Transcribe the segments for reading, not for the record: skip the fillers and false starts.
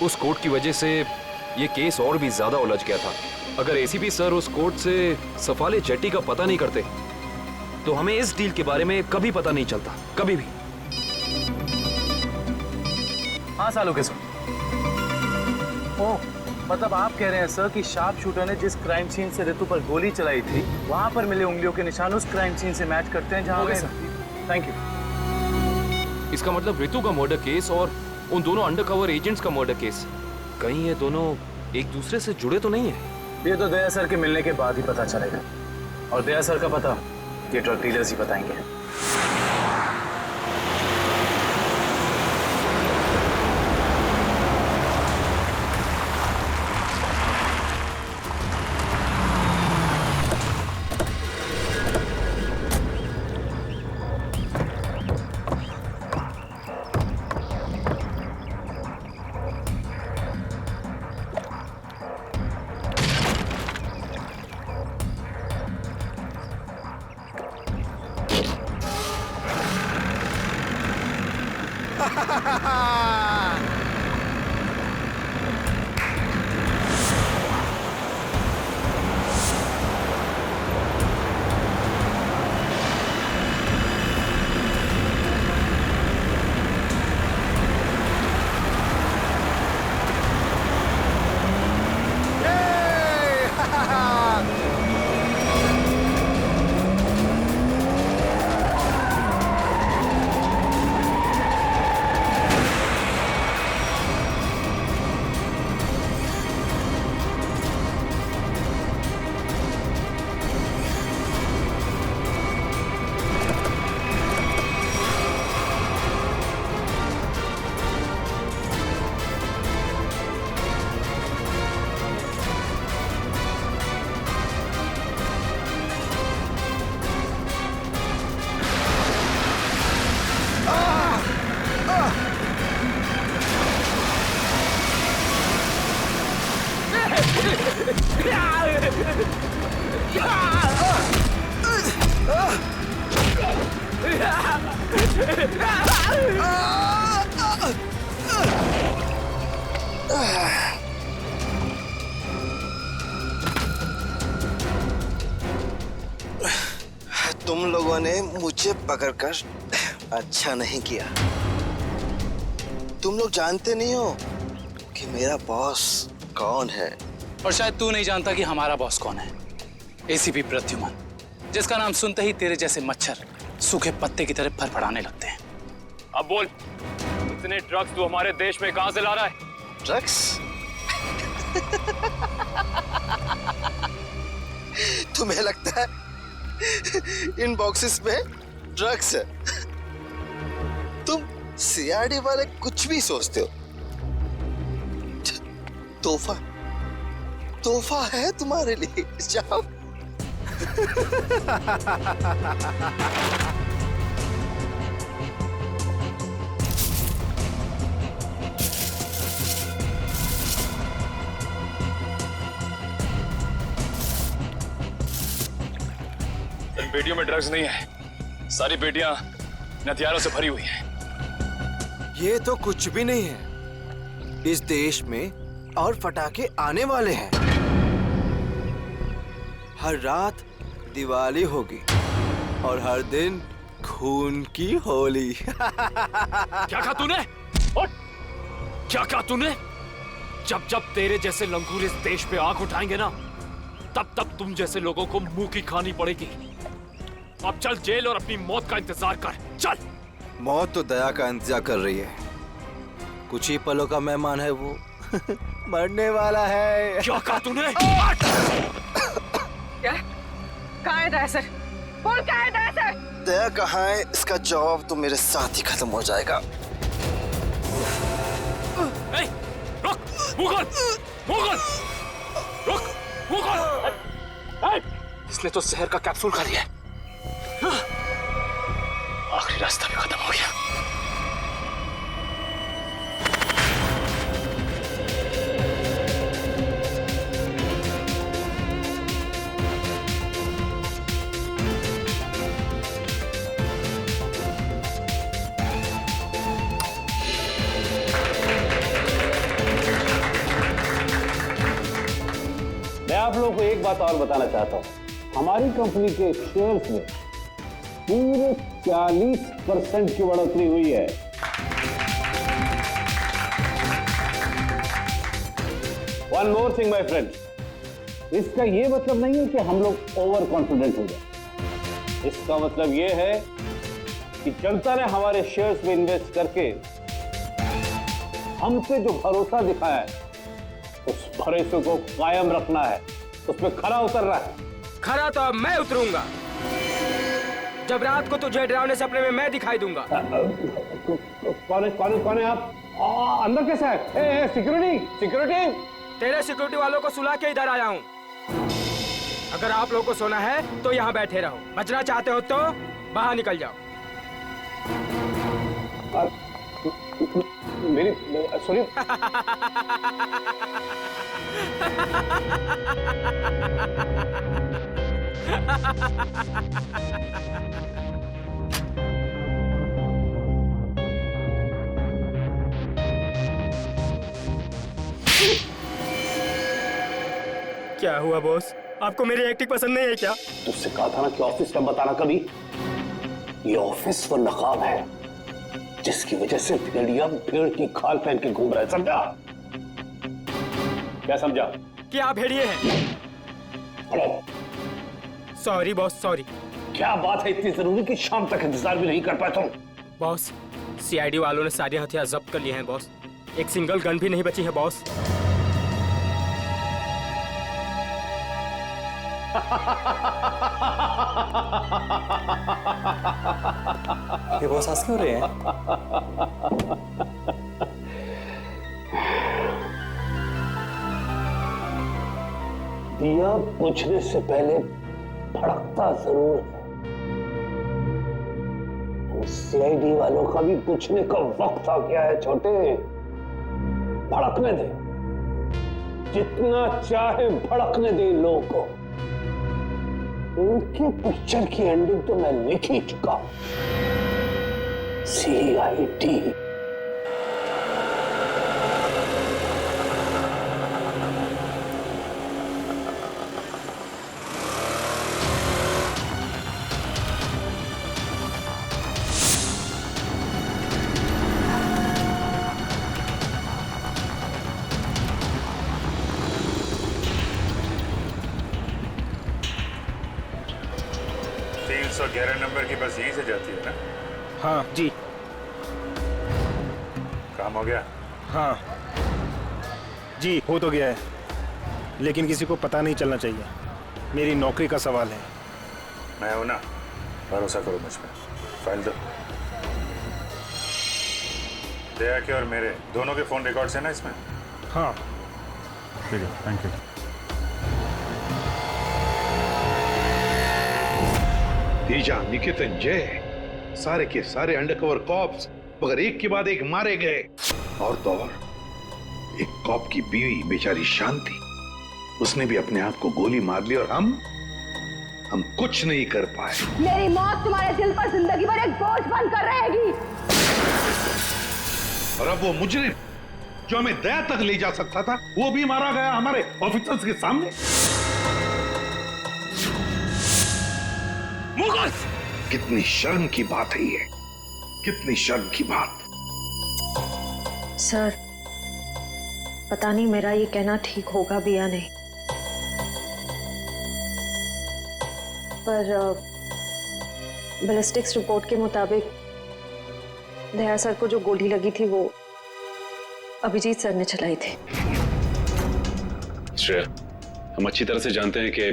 उस कोर्ट की वजह से ये केस और भी ज्यादा उलझ गया था। अगर एसीपी सर उस कोर्ट से सफाले जेट्टी का पता नहीं करते तो हमें इस डील के बारे में कभी पता नहीं चलता, कभी भी। हाँ सालों के सर। ओह, मतलब आप कह रहे हैं सर कि शार्प शूटर ने जिस क्राइम सीन से रितु पर गोली चलाई थी वहां पर मिले उंगलियों के निशान उस क्राइम सीन से मैच करते हैं जहां थैंक यू। इसका मतलब रितु का मर्डर केस और उन दोनों अंडरकवर एजेंट्स का मर्डर केस, कहीं ये दोनों एक दूसरे से जुड़े तो नहीं है? ये तो दया सर के मिलने के बाद ही पता चलेगा, और दया सर का पता ये ड्रग डीलर्स ही बताएंगे। तुम लोगों ने मुझे पकड़कर अच्छा नहीं किया। तुम लोग जानते नहीं हो कि मेरा बॉस कौन है। और शायद तू नहीं जानता कि हमारा बॉस कौन है। एसीपी प्रद्युमन, जिसका नाम सुनते ही तेरे जैसे मच्छर सूखे पत्ते की तरह फड़फड़ाने लगते हैं। अब बोल, इतने ड्रग्स तू हमारे देश में कहां से ला रहा है? ड्रग्स? तुम्हें लगता है इन बॉक्सेस में ड्रग्स है? तुम सीआरडी वाले कुछ भी सोचते हो। तोहफा तोहफा है तुम्हारे लिए, जाओ। इन पेटियों में ड्रग्स नहीं है, सारी पेटियां हथियारों से भरी हुई हैं। ये तो कुछ भी नहीं है। इस देश में और पटाखे आने वाले हैं। हर रात दिवाली होगी और हर दिन खून की होली। क्या कहा तूने? क्या कहा तूने? जब जब तेरे जैसे लंगूर इस देश पे आंख उठाएंगे ना, तब तब तुम जैसे लोगों को मुंह की खानी पड़ेगी। अब चल जेल और अपनी मौत का इंतजार कर, चल। मौत तो दया का इंतजार कर रही है। कुछ ही पलों का मेहमान है वो। मरने वाला है। क्या कहा तूने? क्या? कहाँ है दया सर? बोल, कहाँ है दया सर? दया कहाँ है, इसका जवाब तो मेरे साथ ही खत्म हो जाएगा। रुक, मुगल, मुगल, रुक, मुगल। इसने तो जहर का कैप्सूल खा लिया। आखिरी रास्ता भी खत्म हो गया। आप लोगों को एक बात और बताना चाहता हूं, हमारी कंपनी के शेयर्स में पूरे 40% की बढ़ोतरी हुई है। One more thing my friends, इसका यह मतलब नहीं है कि हम लोग ओवर कॉन्फिडेंट हो गए। इसका मतलब यह है कि जनता ने हमारे शेयर्स में इन्वेस्ट करके हम पे जो भरोसा दिखाया है, उस भरोसे को कायम रखना है, उस पर खरा उतरना है। खरा तो अब मैं उतरूंगा जब रात को तुझे डरावने सपने में मैं दिखाई दूंगा। कौन है आप? अंदर कैसे है? Security security. तेरे सिक्योरिटी वालों को सुला के इधर आया हूँ। अगर आप लोगों को सोना है तो यहाँ बैठे रहो, बचना चाहते हो तो बाहर निकल जाओ। मेरी सुनिए। क्या हुआ बॉस, आपको मेरी एक्टिंग पसंद नहीं है क्या? तुझसे कहा था ना कि ऑफिस में बताना कभी। ये ऑफिस वो नकाब है जिसकी वजह से भेड़िया भेड़ की खाल पहन के घूम रहा है, समझा? क्या समझा? कि आप भेड़िए हैं। हेलो। Sorry boss, sorry. क्या बात है इतनी जरूरी कि शाम तक इंतजार भी नहीं कर पाए तुम? बॉस, सीआईडी वालों ने सारे हथियार जब्त कर लिए हैं बॉस। एक सिंगल गन भी नहीं बची है बॉस। ये बॉस हंस क्यों रहे हैं? दिया बुझने से पहले भड़कता जरूर है। सीआईडी वालों का भी बुझने का वक्त आ गया है छोटे। भड़कने दे, जितना चाहे भड़कने दे लोगों को। उनकी पिक्चर की एंडिंग तो मैं लिख ही चुका हूं। सीआईडी। तो 11 नंबर की बस यहीं से जाती है ना? हाँ जी। काम हो गया? हाँ जी, हो तो गया है, लेकिन किसी को पता नहीं चलना चाहिए। मेरी नौकरी का सवाल है। मैं हूं ना, भरोसा करो मुझ पे। फाइल दो। दया के और मेरे दोनों के फोन रिकॉर्ड्स हैं ना इसमें? हाँ ठीक है, थैंक यू। तेजा, निकेतन, जय, सारे के सारे अंडरकवर कॉप्स मगर एक के बाद एक मारे गए। और तो और एक कॉप की बीवी बेचारी शांति, उसने भी अपने आप को गोली मार ली और हम कुछ नहीं कर पाए। मेरी मौत तुम्हारे दिल पर जिंदगी भर एक बोझ बनकर रहेगी। और अब वो मुजरिम जो हमें दया तक ले जा सकता था, वो भी मारा गया हमारे ऑफिसर्स के सामने। कितनी शर्म की बात है ये, कितनी शर्म की बात। सर, पता नहीं मेरा ये कहना ठीक होगा भी या नहीं, पर बैलिस्टिक्स रिपोर्ट के मुताबिक दया सर को जो गोली लगी थी वो अभिजीत सर ने चलाई थी। श्रेया, हम अच्छी तरह से जानते हैं कि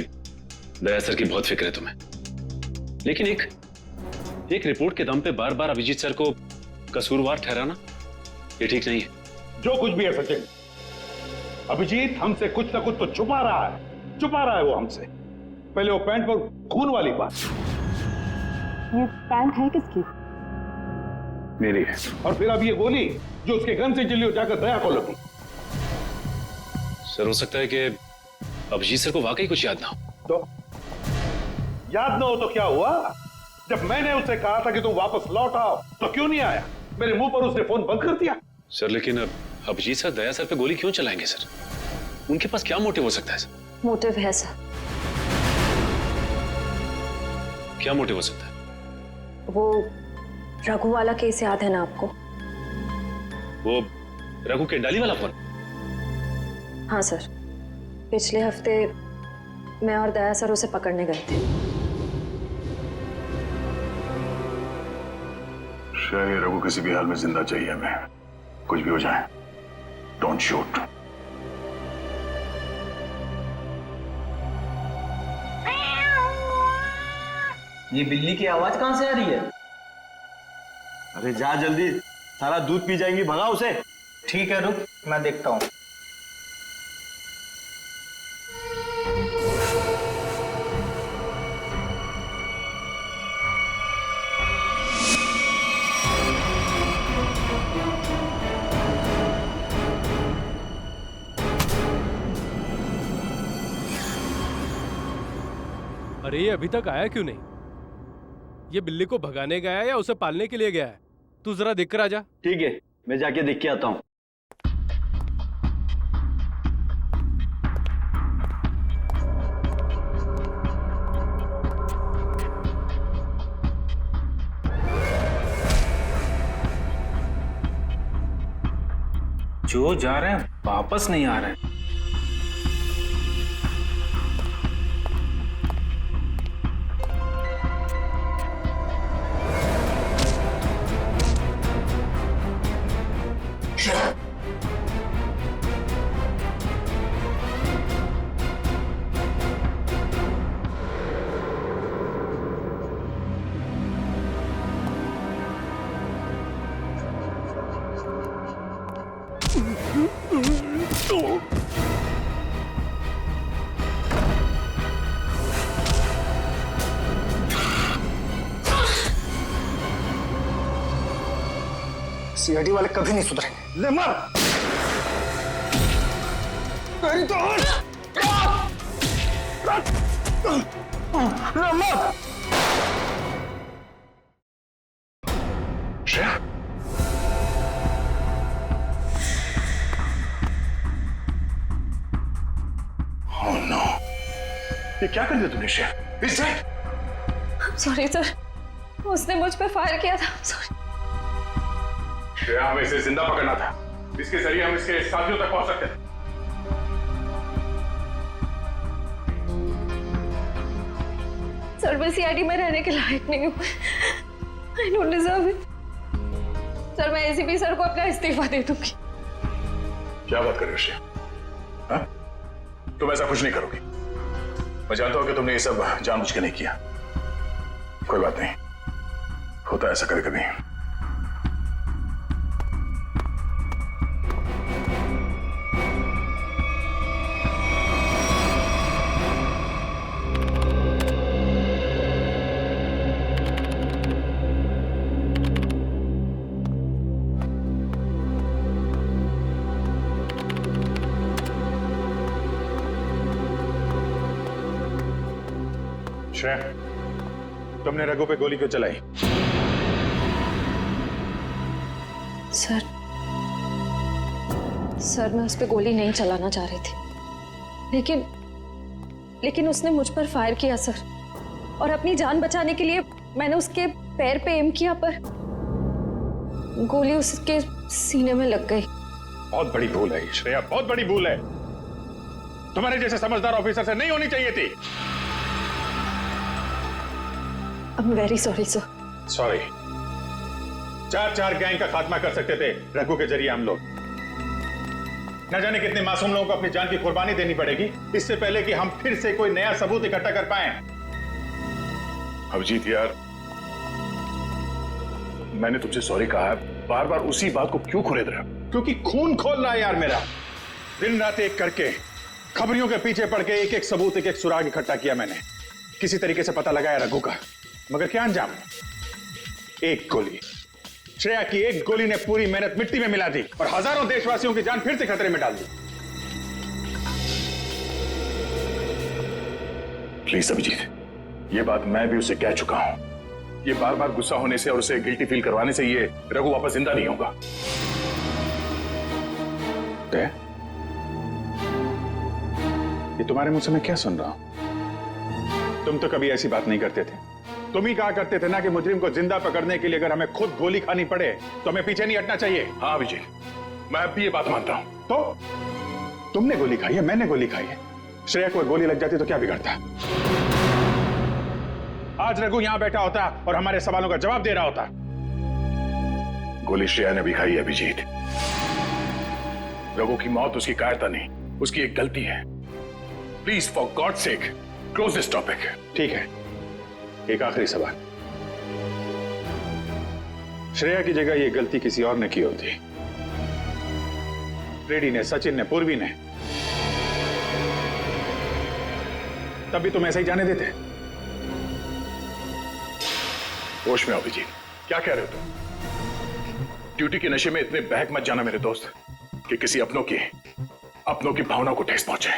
दया सर की बहुत फिक्र है तुम्हें, लेकिन एक रिपोर्ट के दम पे बार बार अभिजीत सर को कसूरवार ठहराना ये ठीक नहीं है। जो कुछ भी है सचिन, अभिजीत हमसे कुछ ना कुछ तो छुपा रहा है वो हमसे। पहले वो पैंट पर खून वाली बात। ये पैंट है किसकी? मेरी है। और फिर अब ये गोली जो उसके गन से चली हो जाकर दया को लगी। सर, हो सकता है कि अभिजीत सर को वाकई कुछ याद ना हो। तो याद ना हो तो क्या हुआ? जब मैंने उससे कहा था कि तुम वापस लौट आओ तो क्यों नहीं आया? मेरे मुंह पर उसने फोन बंद कर दिया। सर, लेकिन अब अभिजीत सर दया सर पे गोली क्यों चलाएंगे सर? उनके पास क्या मोटिव हो सकता है सर? मोटिव है सर। क्या मोटिव हो सकता है? वो रघु वाला केस याद है ना आपको? वो रघु के डाली वाला फोन? हाँ सर, पिछले हफ्ते मैं और दया सर उसे पकड़ने गए थे। शायद रघु किसी भी हाल में जिंदा चाहिए हमें, कुछ भी हो जाए। Don't shoot. ये बिल्ली की आवाज कहां से आ रही है? अरे जा जल्दी, सारा दूध पी जाएंगी, भगा उसे। ठीक है, रुक मैं देखता हूं। अरे ये अभी तक आया क्यों नहीं? ये बिल्ली को भगाने गया है या उसे पालने के लिए गया है? तू जरा देख कर आ जा। ठीक है, मैं जाके देख के आता हूं। जो जा रहे हैं वापस नहीं आ रहे हैं। सीआईडी वाले कभी नहीं सुधरेंगे। ले मार। तेरी तो ले मार। श्रेया, ओह नो, ये क्या कर दिया तूने श्रेया? इस सॉरी सर, उसने मुझ पे फायर किया था। सॉरी। श्रेया, हमें इसे जिंदा पकड़ना था, इसके जरिए हम इसके साथियों तक पहुंच सकते थे। सर मैं सीआईडी में रहने के लायक नहीं हूँ। I don't deserve it. Sir मैं एसीपी सर को अपना इस्तीफा दे दूंगी। क्या बात कर रही हो श्रेया? हाँ? तुम ऐसा कुछ नहीं करोगी। मैं जानता हूं कि तुमने ये सब जानबूझ के नहीं किया। कोई बात नहीं, होता है ऐसा कभी कभी। श्रेया, तुमने रघु पे गोली क्यों चलाई? सर मैं उस पे गोली नहीं चलाना चाह रही थी, लेकिन उसने मुझ पर फायर किया सर, और अपनी जान बचाने के लिए मैंने उसके पैर पे एम किया, पर गोली उसके सीने में लग गई। बहुत बड़ी भूल है श्रेया, बहुत बड़ी भूल है। तुम्हारे जैसे समझदार ऑफिसर से नहीं होनी चाहिए थी। I'm very sorry, sir. Sorry. 4 gang का खात्मा कर सकते थे रघु के जरिए हम लोग। न जाने कितने मासूम लोगों को अपनी जान की कुर्बानी देनी पड़ेगी इससे पहले कि हम फिर से कोई नया सबूत इकट्ठा कर पाएं। अभिजीत यार, मैंने तुमसे सॉरी कहा है, बार बार उसी बात को क्यों खुरेद रहे हो? क्योंकि खून खोल रहा है यार मेरा। दिन रात एक करके खबरियों के पीछे पड़ के एक सबूत, एक सुराग इकट्ठा किया मैंने। किसी तरीके से पता लगाया रघु का, मगर क्या अंजाम? एक गोली, श्रेया की एक गोली ने पूरी मेहनत मिट्टी में मिला दी और हजारों देशवासियों की जान फिर से खतरे में डाल दी। प्लीज अभिजीत, ये बात मैं भी उसे कह चुका हूं। ये बार बार गुस्सा होने से और उसे गिल्टी फील करवाने से ये रघु वापस जिंदा नहीं होगा। ये तुम्हारे मुंह से मैं क्या सुन रहा हूं? तुम तो कभी ऐसी बात नहीं करते थे। तुम ही कहा करते थे ना कि मुजरिम को जिंदा पकड़ने के लिए अगर हमें खुद गोली खानी पड़े तो हमें पीछे नहीं हटना चाहिए। हाँ अभिजीत, मैं अब भी ये बात मानता हूं। तो तुमने गोली खाई है, मैंने गोली खाई है। श्रेया को गोली लग जाती तो क्या बिगड़ता? आज रघु यहां बैठा होता और हमारे सवालों का जवाब दे रहा होता। गोली श्रेया ने भी खाई है अभिजीत। रघु की मौत उसकी कायरता नहीं, उसकी एक गलती है। Please for God sake close this topic. ठीक है, एक आखिरी सवाल। श्रेया की जगह यह गलती किसी और ने की होती, रेड्डी ने, सचिन ने, पूर्वी ने, तब भी तुम ऐसा ही जाने देते? होश में अभिजीत, क्या कह रहे हो तुम? ड्यूटी के नशे में इतने बहक मत जाना मेरे दोस्त कि किसी अपनों की भावना को ठेस पहुंचे।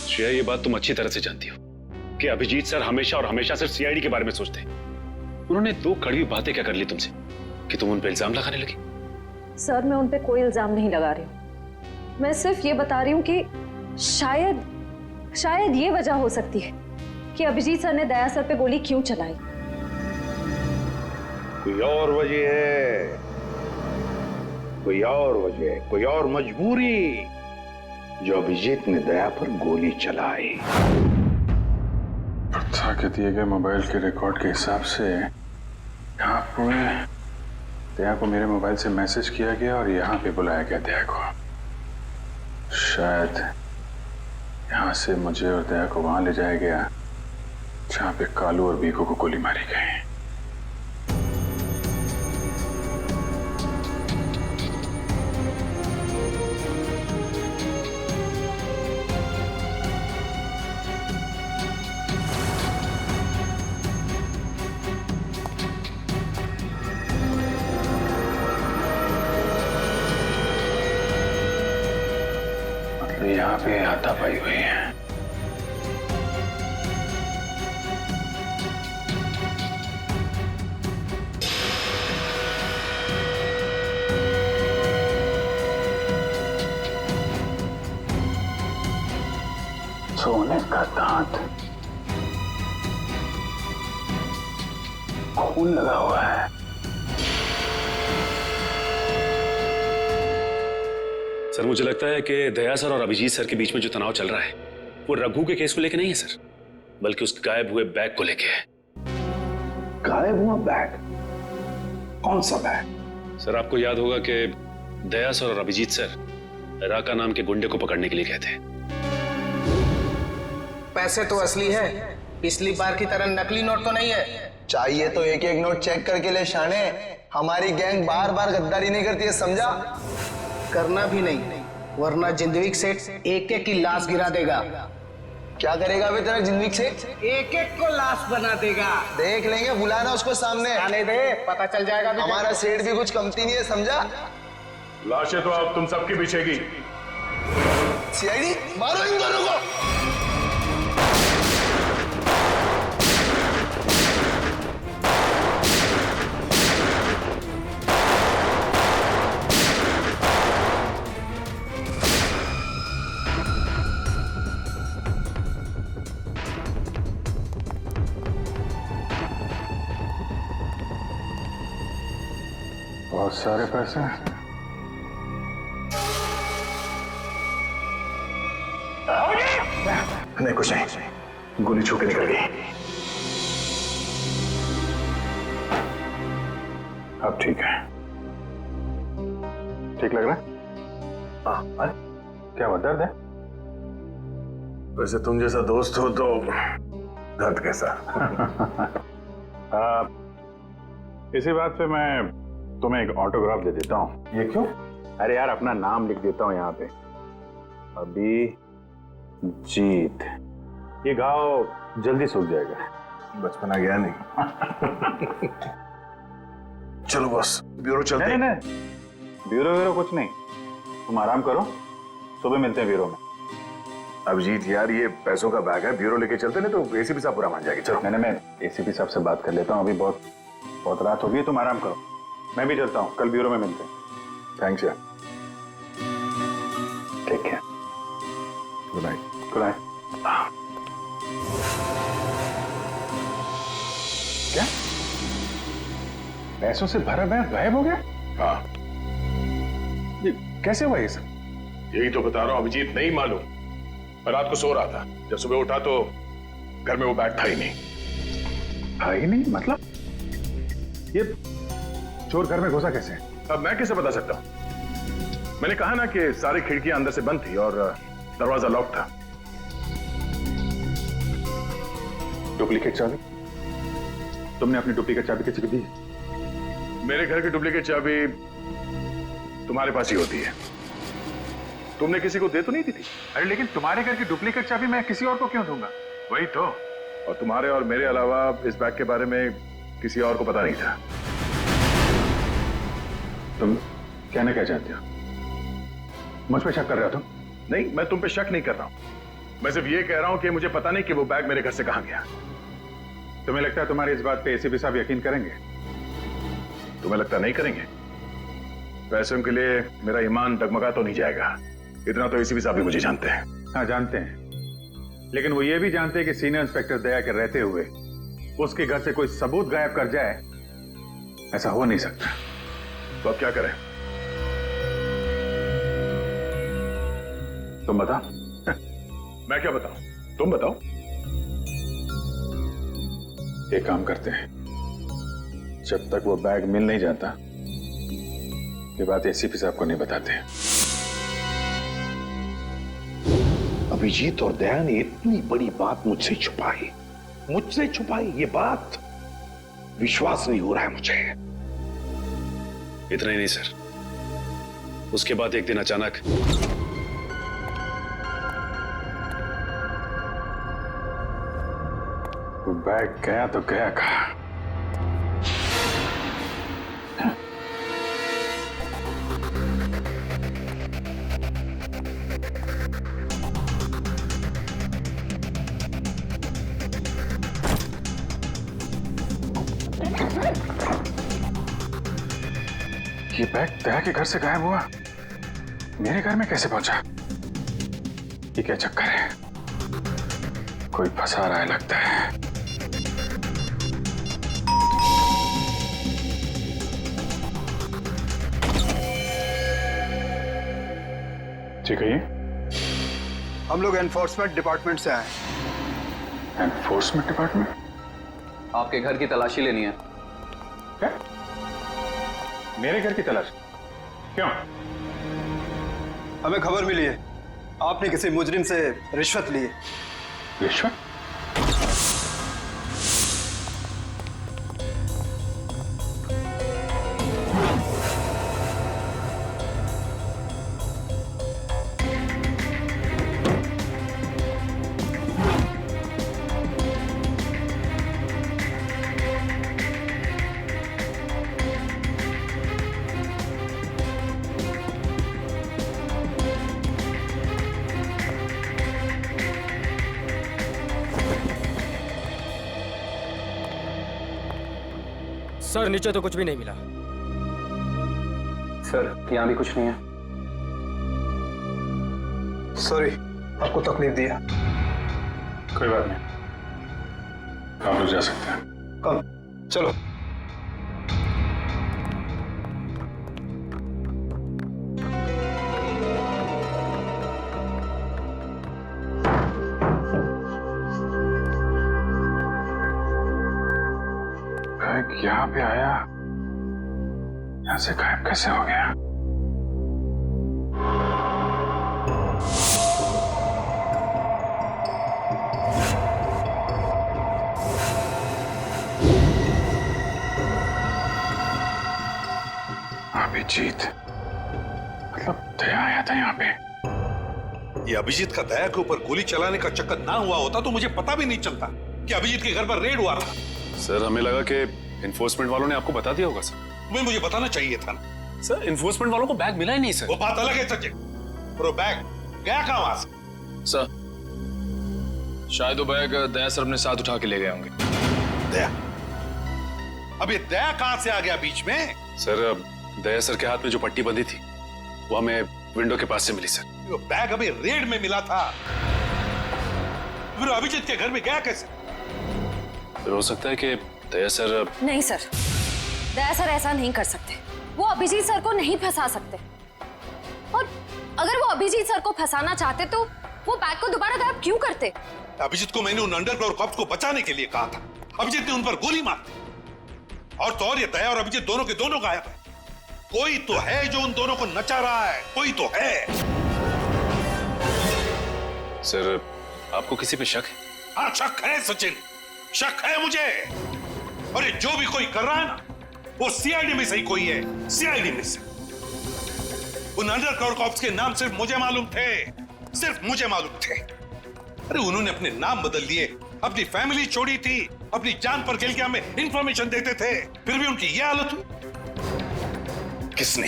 श्रेया, ये बात तुम अच्छी तरह से जानती हो कि अभिजीत सर हमेशा और हमेशा सिर्फ सीआईडी के बारे में सोचते हैं। उन्होंने 2 कड़वी बातें क्या कर ली तुमसे कि तुम उन पर इल्जाम लगाने लगी? सर, मैं उन पे कोई इल्जाम नहीं लगा रही हूँ। मैं सिर्फ ये बता रही हूँ कि शायद ये वजह हो सकती है कि अभिजीत सर ने दया सर पे गोली क्यों चलाई। कोई और वजह है, कोई और वजह, कोई और मजबूरी जो अभिजीत ने दया पर गोली चलाई। प्रथा के दिए गए मोबाइल के रिकॉर्ड के हिसाब से यहाँ पूरे दया को मेरे मोबाइल से मैसेज किया गया और यहाँ पे बुलाया गया दया को। शायद यहाँ से मुझे और दया को वहां ले जाया गया जहाँ पे कालू और बीकू को गोली मारी गई। यहाँ पे हाथापाई हुई है। सोने का दांत, खून लगा हुआ है। सर, मुझे लगता है कि दया सर और अभिजीत सर के बीच में जो तनाव चल रहा है वो रघु के केस को लेके नहीं है सर, बल्कि उस गायब हुए बैग को लेके है। गायब हुआ बैग? कौन सा बैग? सर, आपको याद होगा कि दया सर और अभिजीत सर राका नाम के गुंडे को पकड़ने के लिए गए थे। पैसे तो असली है, पिछली बार की तरह नकली नोट तो नहीं है। चाहिए तो एक एक नोट चेक करके ले शाने। हमारी गैंग बार बार गद्दारी नहीं करती है, समझा? करना भी नहीं, वरना जिंदगी सेठ एक एक की लाश गिरा देगा। क्या करेगा बे तेरा जिंदगी सेठ? एक एक को लाश बना देगा। देख लेंगे, बुलाना उसको सामने। आने दे, पता चल जाएगा। हमारा सेठ भी कुछ कमती नहीं है, समझा? लाशें तो अब तुम सबकी बिछेगी। सीआईडी, मारो इन दोनों को। बहुत सारे पैसे। नहीं, कुछ नहीं, गोली छू के निकल गई। अब ठीक है, ठीक लग रहा है? हाँ। अरे क्या हुआ, दर्द है? वैसे तुम जैसा दोस्त हो तो दर्द कैसा? इसी बात पे मैं तुम्हें एक ऑटोग्राफ दे देता हूँ। ये क्यों? अरे यार, अपना नाम लिख देता हूँ यहाँ पे, अभिजीत। ये घाव जल्दी सूख जाएगा, बचपना गया नहीं। चलो बस, ब्यूरो चलते हैं। नहीं, ब्यूरो कुछ नहीं, तुम आराम करो, सुबह मिलते हैं ब्यूरो में। अभिजीत यार, ये पैसों का बैग है, ब्यूरो लेके चलते ना तो एसीपी साहब बुरा मान जाएगी। चलो। मैं एसीपी साहब से बात कर लेता हूँ, अभी बहुत रात हो गई, तुम आराम करो, मैं भी चलता हूँ, कल ब्यूरो में मिलते हैं। थैंक्स यार, take care, good night. Good night. क्या पैसों से भरा बैग गायब हो गया? हाँ, ये कैसे हुआ ये सब? यही तो बता रहा हूं अभिजीत, नहीं मालूम। मैं रात को सो रहा था, जब सुबह उठा तो घर में वो बैग था ही नहीं। था ही नहीं मतलब? ये चोर घर में घुसा कैसे? अब मैं कैसे बता सकता हूं? मैंने कहा ना कि सारी खिड़कियां अंदर से बंद थी और दरवाजा लॉक था। डुप्लीकेट चाबी? तुमने अपनी डुप्लीकेट चाबी किसी को दी? मेरे घर की डुप्लीकेट चाबी तुम्हारे पास ही होती है, तुमने किसी को दे तो नहीं दी थी? अरे लेकिन तुम्हारे घर की डुप्लीकेट चाबी मैं किसी और को क्यों दूंगा? वही तो, और तुम्हारे और मेरे अलावा इस बैग के बारे में किसी और को पता नहीं था। तुम कहना क्या चाहते हो? मुझ पे शक कर रहे हो तुम? नहीं, मैं तुम पे शक नहीं कर रहा हूं, मैं सिर्फ ये कह रहा हूं कि मुझे पता नहीं कि वो बैग मेरे घर से कहां गया। तुम्हें लगता है तुम्हारी इस बात पे एसीपी साहब यकीन करेंगे? तुम्हें लगता नहीं करेंगे? पैसों के लिए मेरा ईमान डगमगा तो नहीं जाएगा, इतना तो एसीपी साहब भी मुझे जानते हैं। हाँ जानते हैं, लेकिन वो ये भी जानते हैं कि सीनियर इंस्पेक्टर दया के रहते हुए उसके घर से कोई सबूत गायब कर जाए, ऐसा हो नहीं सकता। तो अब क्या करें? तुम बताओ। मैं क्या बताऊं, तुम बताओ। एक काम करते हैं, जब तक वो बैग मिल नहीं जाता ये बात एसीपी साहब को नहीं बताते। अभिजीत और दया ने इतनी बड़ी बात मुझसे छुपाई, ये बात विश्वास नहीं हो रहा है मुझे। इतना ही नहीं सर, उसके बाद एक दिन अचानक वो बैग गया तो गया कहाँ? ये बैग दया के घर से गायब हुआ, मेरे घर में कैसे पहुंचा? ये क्या चक्कर है? कोई फंसा रहा है लगता है। ठीक है, ये हम लोग एनफोर्समेंट डिपार्टमेंट से आए। Enforcement department? आपके घर की तलाशी लेनी है। क्या? मेरे घर की तलाश? क्यों? हमें खबर मिली है आपने किसी मुजरिम से रिश्वत ली है। रिश्वत? सर नीचे तो कुछ भी नहीं मिला। सर यहाँ भी कुछ नहीं है। सॉरी आपको तकलीफ दिया। कोई बात नहीं, आप लोग जा सकते हैं। कम चलो। यहाँ पे आया, यहाँ से गायब कैसे हो गया? अभिजीत, मतलब दया आया था यहाँ पे? ये अभिजीत का दया के ऊपर गोली चलाने का चक्कर ना हुआ होता तो मुझे पता भी नहीं चलता कि अभिजीत के घर पर रेड हुआ था। सर हमें लगा कि एनफोर्समेंट वालों ने आपको बता दिया होगा सर। तुम्हें मुझे बताना चाहिए था ना। सर एनफोर्समेंट वालों को बैग मिला ही नहीं सर। वो बात अलग है सचिन, और वो बैग गया कहाँ वहां से? सर शायद वो बैग दया सर अपने साथ उठा के ले गए होंगे। दया? अब ये दया कहां से आ गया बीच में? सर दया सर के हाथ में जो पट्टी बंधी थी वो हमें विंडो के पास से मिली सर। वो बैग अभी रेड में मिला था, फिर अभिजीत के घर में गया कैसे? फिर हो सकता है कि दया सर। नहीं सर, दया सर ऐसा नहीं कर सकते। वो अभिजीत सर को नहीं फंसा सकते, और अगर वो अभिजीत सर को फंसाना चाहते तो वो बैग को दोबारा गायब क्यों करते? अभिजीत को मैंने उन अंडरग्राउंड कॉप्स को बचाने के लिए कहा था, अभिजीत ने उन पर गोली मार दी। और तो और ये दया और अभिजीत दोनों के दोनों गायब है। कोई तो है जो उन दोनों को नचा रहा है, कोई तो है। सर आपको किसी पे शक है? हाँ शक है सचिन, शक है मुझे। और ये जो भी कोई कर रहा है ना, वो सीआईडी में से ही कोई है, सीआईडी में से। उन अंडरग्राउंड कॉप्स के नाम सिर्फ मुझे मालूम थे, सिर्फ मुझे मालूम थे। अरे उन्होंने अपने नाम बदल दिए, अपनी फैमिली छोड़ी थी, अपनी जान पर खेल के हमें इंफॉर्मेशन देते थे, फिर भी उनकी यह हालत हुई। किसने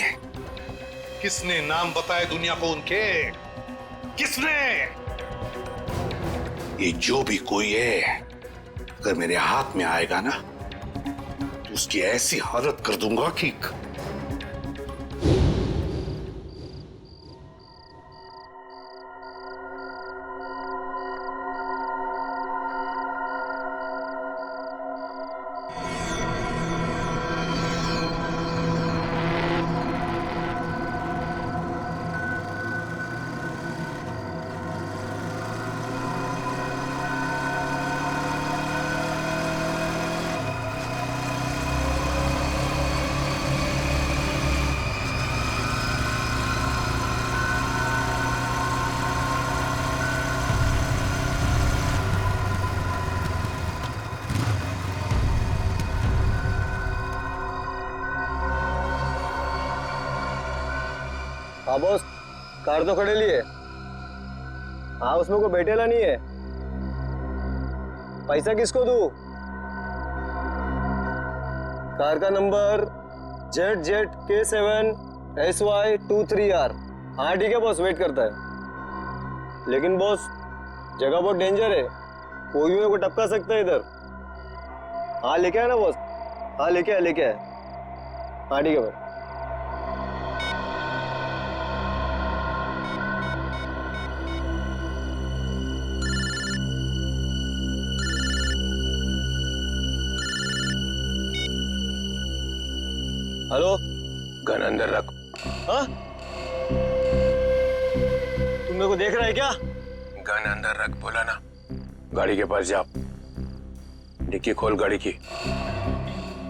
किसने नाम बताए दुनिया को उनके? किसने? ये जो भी कोई है, अगर मेरे हाथ में आएगा ना तो उसकी ऐसी हालत कर दूंगा कि हाँ बॉस, कार तो खड़े लिए। हाँ उसमें कोई बैठेला नहीं है। पैसा किसको दूं? कार का नंबर ZZK7SY23R। हाँ ठीक है बॉस, वेट करता है। लेकिन बॉस जगह बहुत डेंजर है, कोई भी मेरे को टपका सकता है इधर। हाँ लेके आया ना बॉस? हाँ लेके आया, लेके आया। हाँ ठीक है भाई। हेलो, गन अंदर रख। हाँ? तुम मेरे को देख रहा है क्या? गन अंदर रख बोला ना। गाड़ी के पास जा, डिक्की खोल गाड़ी की।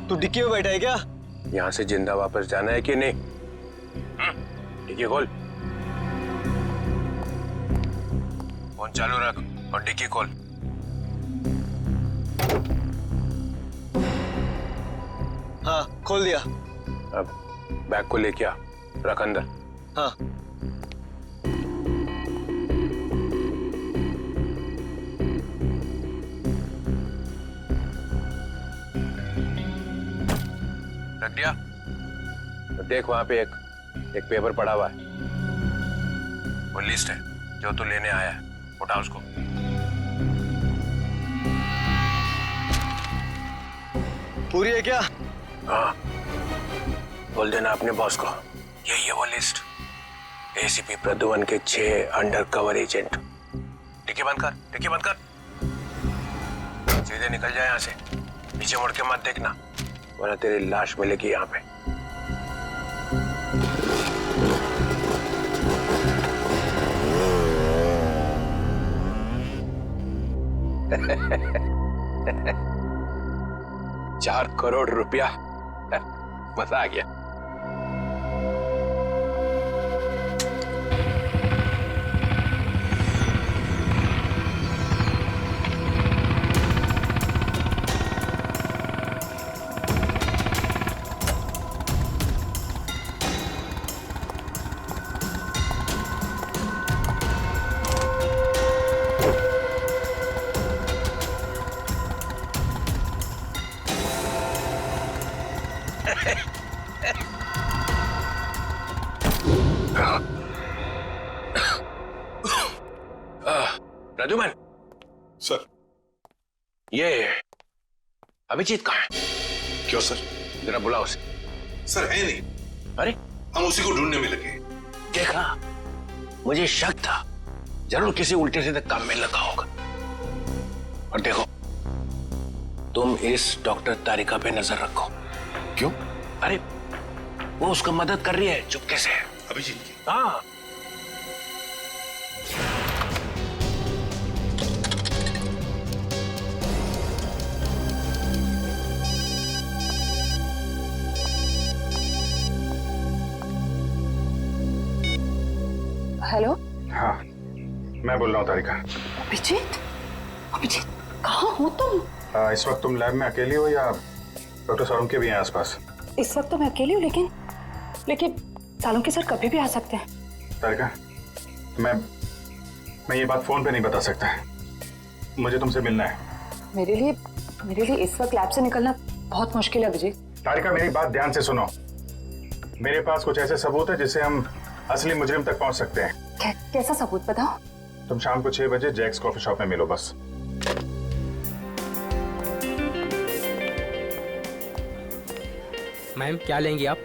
तू डिक्की में बैठा है क्या? यहाँ से जिंदा वापस जाना है कि नहीं? डिक्की खोल। फोन चालू रख और डिक्की खोल। हाँ खोल दिया। अब बैग को लेके आ, रख अंदर। हाँ। रख दिया? तो देख वहां पे एक पेपर पड़ा हुआ है, वो लिस्ट है जो तू लेने आया है। उठा उसको। पूरी है क्या? हाँ, बोल देना अपने बॉस को, यही है वो लिस्ट। एसीपी प्रद्युमन के 6 अंडरकवर एजेंट। डिक्की बंद कर, डिक्की बंद कर। सीधे निकल जाए यहाँ से, पीछे मुड़ के मत देखना, वरना तेरी लाश मिलेगी यहाँ पे। ₹4 करोड़ मजा आ गया। प्रद्युमन, सर, ये अभिजीत कहाँ है? क्यों सर? जरा बुलाओ उसे। सर है नहीं। अरे हम उसी को ढूंढने में लगे। देखा, मुझे शक था, जरूर किसी उल्टे सीधे काम में लगा होगा। और देखो, तुम इस डॉक्टर तारिका पे नजर रखो। क्यों? अरे वो उसको मदद कर रही है चुपके से। अभिजीत की? हाँ। हेलो। हाँ, मैं बोल रहा हूँ तारिका। अभिजीत, अभिजीत कहाँ हो तुम? इस वक्त तुम लैब में अकेली हो या डॉक्टर सालुंके भी हैं आसपास? इस वक्त तो मैं अकेली हूँ, लेकिन सालुंके सर कभी भी आ सकते हैं। तारिका, मैं ये बात फोन पे नहीं बता सकता। मुझे तुमसे मिलना है। मेरे लिए इस वक्त लैब से निकलना बहुत मुश्किल है अभिजीत। तारिका, मेरी बात ध्यान से सुनो। मेरे पास कुछ ऐसे सबूत है जिससे हम असली मुजरिम तक पहुंच सकते हैं। कैसा सबूत बताओ? तुम शाम को 6 बजे जैक्स कॉफी शॉप में मिलो बस। मैम क्या लेंगी आप?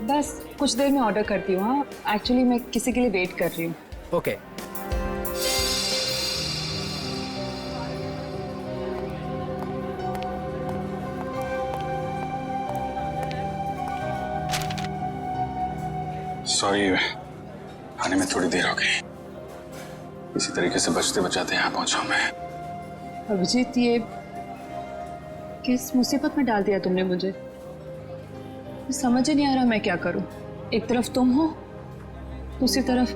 बस कुछ देर में ऑर्डर करती हूँ। हाँ, एक्चुअली मैं किसी के लिए वेट कर रही हूँ। ओके। सॉरी, आने में थोड़ी देर हो गई। इसी तरीके से बचते बचाते यहाँ पहुंचा मैं। अभिजीत, ये किस मुसीबत में डाल दिया तुमने मुझे? समझ ही नहीं आ रहा मैं क्या करूं। एक तरफ तुम हो, दूसरी तरफ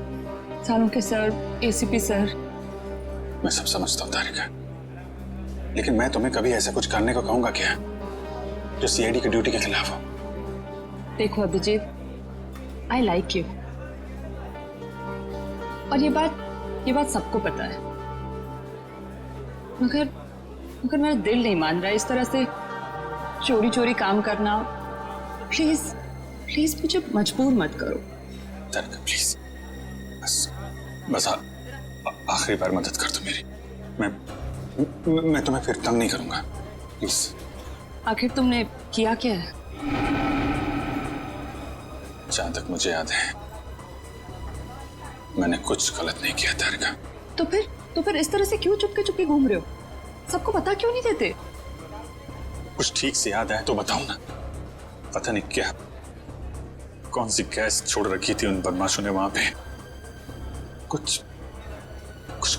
सालुंके सर, एसीपी सर। मैं सब समझता हूँ तारिका, लेकिन मैं तुम्हें कभी ऐसा कुछ करने को कहूंगा क्या जो सीआईडी की ड्यूटी के खिलाफ हो? देखो अभिजीत, आई लाइक यू, और ये बात सबको पता है, मगर मेरा दिल नहीं मान रहा इस तरह से चोरी चोरी काम करना। प्लीज मुझे मजबूर मत करो। तारिका प्लीज, बस आखिरी बार मदद कर दो मेरी। मैं तुम्हें फिर तंग नहीं करूंगा, प्लीज। आखिर तुमने किया क्या है? जहां तक मुझे याद है मैंने कुछ गलत नहीं किया तारिका। तो फिर इस तरह से क्यों चुपके घूम रहे हो? सबको बता क्यों नहीं देते? कुछ ठीक से याद आए तो बताओ ना। पता नहीं क्या, कौन सी गैस छोड़ रखी थी उन बदमाशों ने वहां पे। कुछ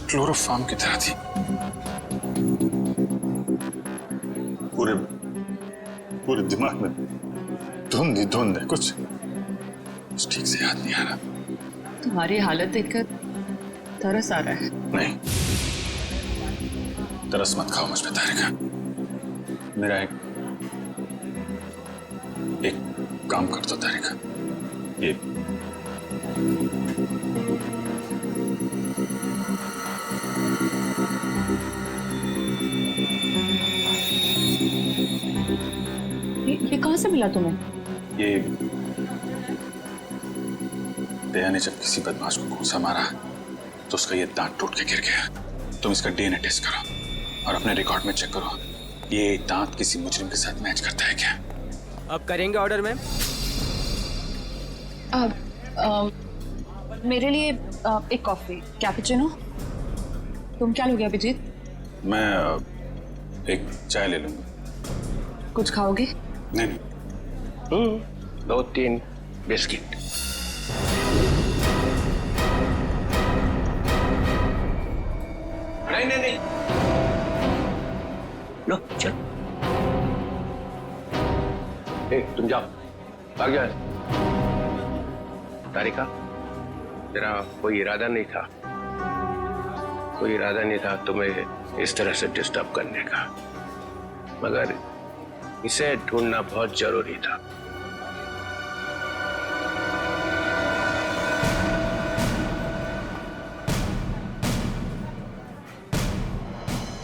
क्लोरोफॉर्म की तरह थी। पूरे दिमाग में धुंध है। कुछ ठीक से याद नहीं आ रहा। तुम्हारी हालत देखकर तरस आ रहा है। नहीं, तरस मत खाओ मुझ पे तारिका। मेरा एक काम कर दो तारिका। ये कहां से मिला तुम्हें? ये दया ने जब किसी बदमाश को घूंसा मारा तो उसका ये दांत टूट के गिर गया। तुम इसका डीएनए टेस्ट करो और अपने रिकॉर्ड में चेक करो, ये दांत किसी मुजरिम के साथ मैच करता है क्या? अब करेंगे ऑर्डर मैम? मेरे लिए एक कॉफी कैपुचिनो। तुम क्या लोगे अभिजीत? मैं एक चाय ले लूंगा। कुछ खाओगे? नहीं। 2-3 बिस्किट। नहीं। लो चल। तुम जाओ, भाग जाओ। तारिका, तेरा कोई इरादा नहीं था तुम्हें इस तरह से डिस्टर्ब करने का, मगर इसे ढूंढना बहुत जरूरी था।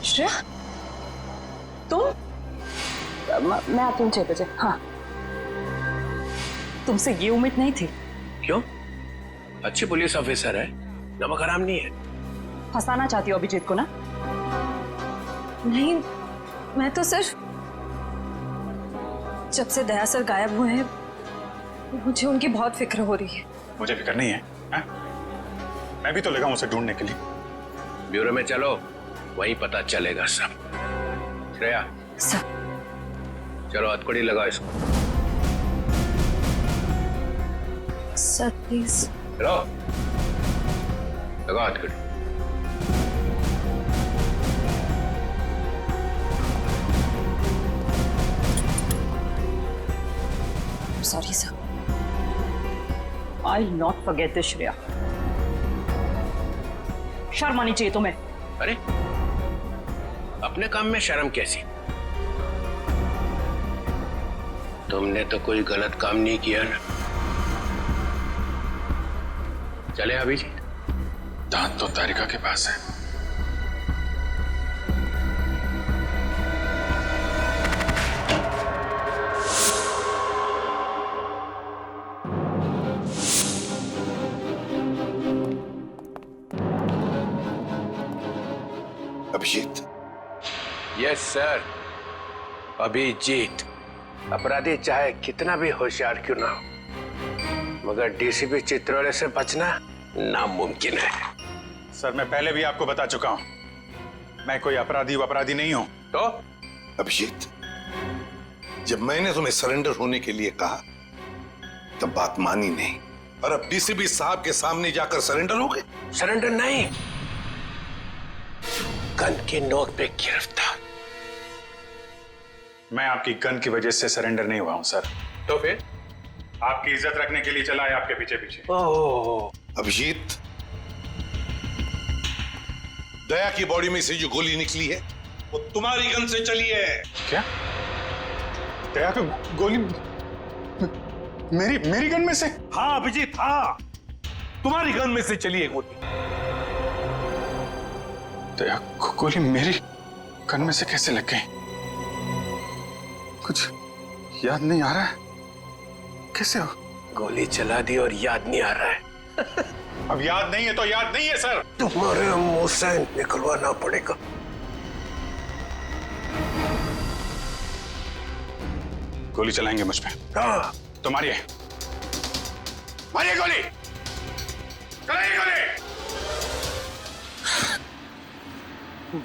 श्रेया, तुम? मैं आती हूँ 6 बजे। हाँ, तुमसे ये उम्मीद नहीं थी। क्यों? अच्छी पुलिस ऑफिसर है, नमक हराम नहीं है। फंसाना चाहती हो अभिजीत को ना? नहीं, मैं तो सिर्फ जब से दया सर गायब हुए हैं मुझे उनकी बहुत फिक्र हो रही है। मुझे फिक्र नहीं है, है? मैं भी तो लगा हूं उसे ढूंढने के लिए। ब्यूरो में चलो, वही पता चलेगा सब। श्रेया सर, चलो हथकड़ी लगाओ इसको। Sir please. चलो लगाओ हथकड़ी। Sorry sir. I'll not forget this, Shreya. शर्म आनी चाहिए तुम्हें। अरे अपने काम में शर्म कैसी? तुमने तो कोई गलत काम नहीं किया ना। चले अभिजीत। दांत तो तारिका के पास है। अभिजीत। Yes sir, Abhijit. अपराधी चाहे कितना भी होशियार क्यों ना हो, मगर डीसीपी चित्रोले से बचना नामुमकिन है। सर मैं पहले भी आपको बता चुका हूं, मैं कोई अपराधी नहीं हूं। तो अभिजीत, जब मैंने तुम्हें सरेंडर होने के लिए कहा तब बात मानी नहीं, और अब डीसीपी साहब के सामने जाकर सरेंडर हो गए। सरेंडर नहीं, गन की नोक पे गिरफ्तार। मैं आपकी गन की वजह से सरेंडर नहीं हुआ हूं सर। तो फिर आपकी इज्जत रखने के लिए चला है आपके पीछे पीछे। ओह अभिजीत, दया की बॉडी में से जो गोली निकली है वो तुम्हारी गन से चली है। क्या? दया को गोली मेरी गन में से? हाँ अभिजीत, हाँ, तुम्हारी गन में से चली है गोली। दया को गोली मेरी गन में से कैसे लग गई? कुछ याद नहीं आ रहा है। कैसे हो? गोली चला दी और याद नहीं आ रहा है। अब याद नहीं है तो याद नहीं है सर। तुम्हारे मुंह से निकलवाना पड़ेगा। गोली चलाएंगे मुझ पे? हाँ। तो मारिए, मारिए गोली, चलाइए गोली।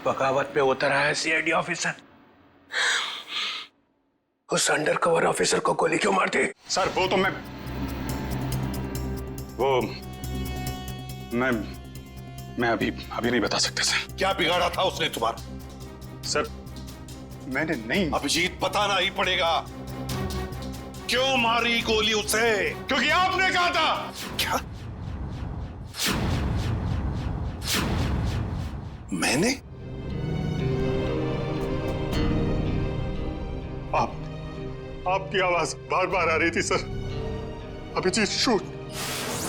बगावत पे उतर आया सीआईडी ऑफिसर। उस अंडरकवर ऑफिसर को गोली क्यों मारती? सर वो तो मैं अभी नहीं बता सकते सर। क्या बिगाड़ा था उसने तुम्हारा? सर मैंने नहीं। अभिजीत, बताना ही पड़ेगा। क्यों मारी गोली उसे? क्योंकि आपने कहा था। क्या? मैंने? आपकी आवाज बार बार आ रही थी sir. Abhijeet shoot,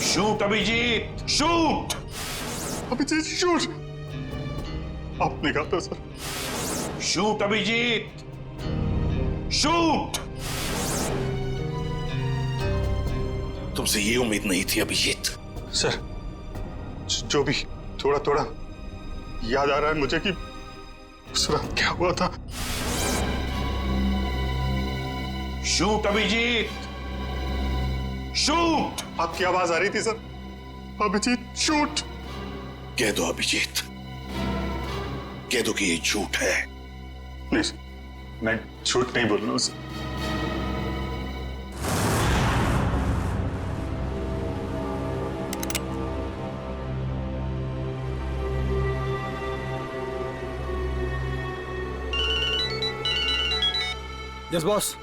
shoot Abhijeet, shoot Abhijeet shoot. आपने कहा था सर। Shoot Abhijeet, shoot. तुमसे ये उम्मीद नहीं थी अभिजीत। सर जो भी थोड़ा थोड़ा याद आ रहा है मुझे कि उस रात क्या हुआ था। Shoot Abhijeet, shoot. आपकी आवाज आ रही थी सर। अभिजीत शूट। कह दो अभिजीत, कह दो कि ये झूठ है। नहीं सर, मैं झूठ नहीं बोल रहा हूं सर। Yes boss.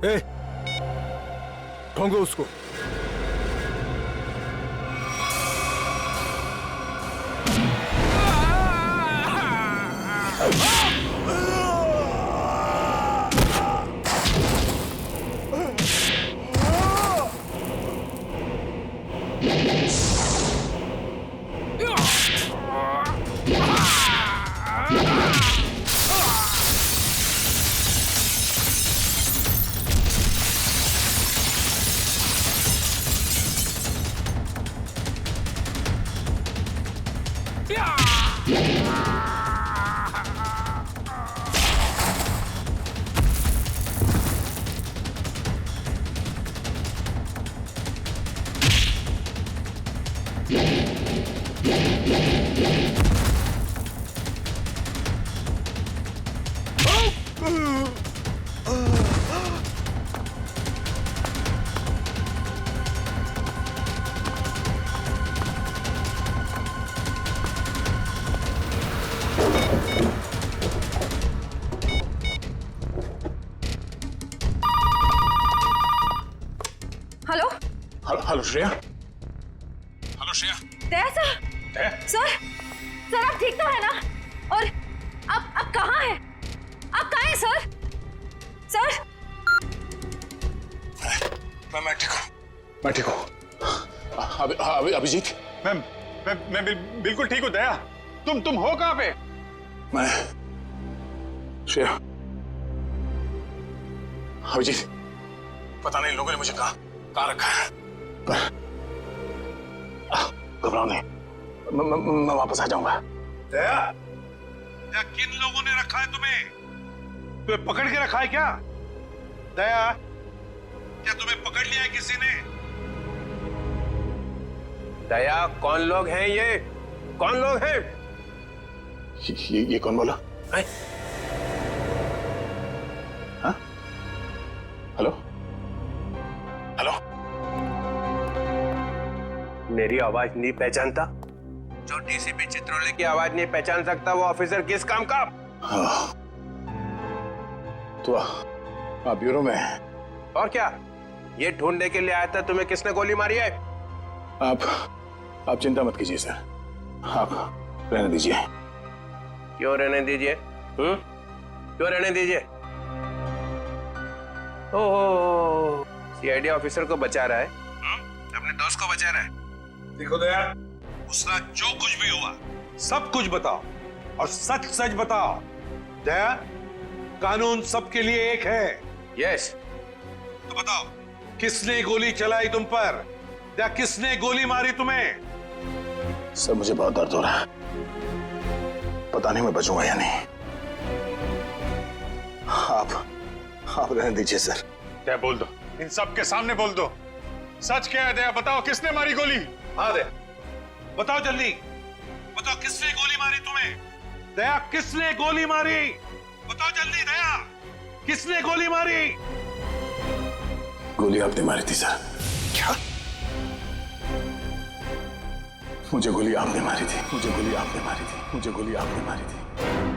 ए, ढूंढो उसको। Yeah! Hello hello Shreya. Hello Shreya. Daya sir. Daya? Sir आप ठीक तो है ना? और आप कहाँ हैं? आप कहाँ हैं सर? सर मैं ठीक हूँ। अभिजीत, मैं बिल्कुल ठीक हूँ। दया, तुम हो कहाँ पे? मैं श्रेया, अभिजीत, पता नहीं लोगों ने मुझे कहाँ रखा है, पर घबराओ नहीं, मैं वापस आ जाऊंगा। दया, किन लोगों ने रखा है तुम्हें पकड़ के रखा है क्या? दया, क्या तुम्हें पकड़ लिया है किसी ने? दया, कौन लोग हैं ये? कौन लोग हैं? ये कौन बोला? हाँ? हेलो? हेलो? मेरी आवाज नहीं पहचानता? जो डीसीपी चित्रोले की आवाज नहीं पहचान सकता वो ऑफिसर किस काम का? हाँ। तो आप ब्यूरो में हैं? और क्या? ये ढूंढने के लिए आया था तुम्हें किसने गोली मारी है? आप चिंता मत कीजिए सर, आप रहने दीजिए। क्यों रहने दीजिए? क्यों रहने दीजिए? ओह, सीआईडी ऑफिसर को बचा रहा है, अपने दोस्त को बचा रहा है। देखो दया, उसका जो कुछ भी हुआ सब कुछ बताओ और सच सच बताओ। दया, कानून सबके लिए एक है। यस। तो बताओ, किसने गोली चलाई तुम पर या किसने गोली मारी तुम्हें? सर, मुझे बहुत दर्द हो रहा है, पता नहीं मैं बचूंगा या नहीं। आप रहने दीजिए सर। दया, बोल दो, इन सब के सामने बोल दो, सच क्या है? दया बताओ, किसने मारी गोली? हाँ दया, बताओ जल्दी, बताओ किसने गोली मारी तुम्हें? दया, किसने गोली मारी? बताओ जल्दी दया, किसने गोली मारी? गोली आपने मारी थी सर। क्या? मुझे गोली आपने मारी थी, मुझे गोली आपने मारी थी, मुझे गोली आपने मारी थी।